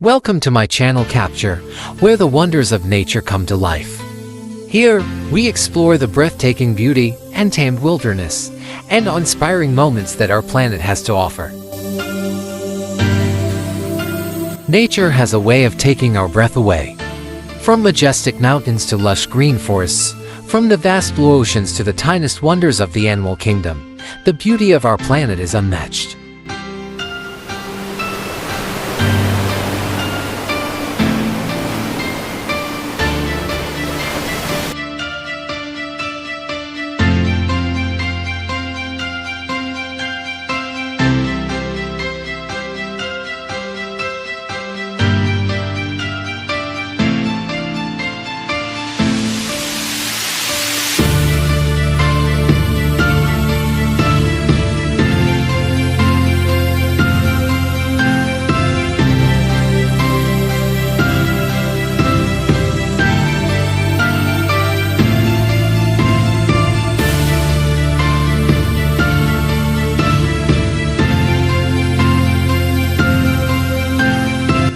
Welcome to my channel Capture, where the wonders of nature come to life. Here, we explore the breathtaking beauty and tamed wilderness, and inspiring moments that our planet has to offer. Nature has a way of taking our breath away. From majestic mountains to lush green forests, from the vast blue oceans to the tiniest wonders of the animal kingdom, the beauty of our planet is unmatched.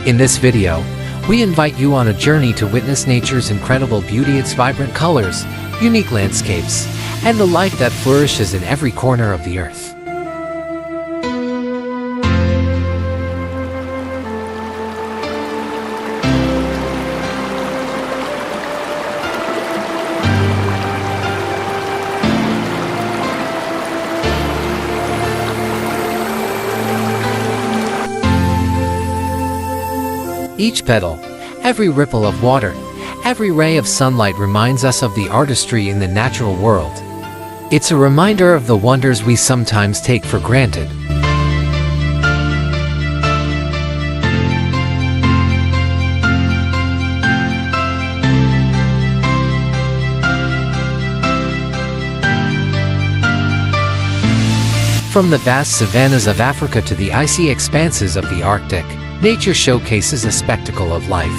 In this video, we invite you on a journey to witness nature's incredible beauty, its vibrant colors, unique landscapes, and the life that flourishes in every corner of the earth. Each petal, every ripple of water, every ray of sunlight reminds us of the artistry in the natural world. It's a reminder of the wonders we sometimes take for granted. From the vast savannas of Africa to the icy expanses of the Arctic, nature showcases a spectacle of life.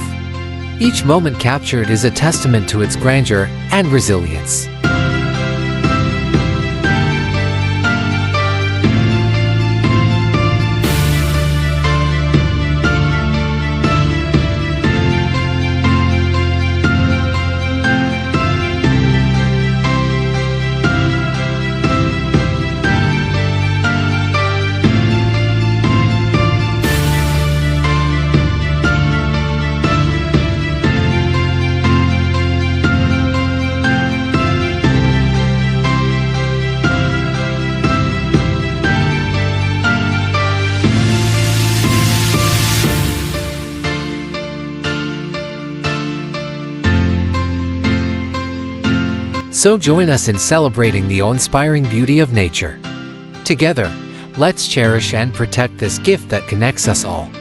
Each moment captured is a testament to its grandeur and resilience. So join us in celebrating the awe-inspiring beauty of nature. Together, let's cherish and protect this gift that connects us all.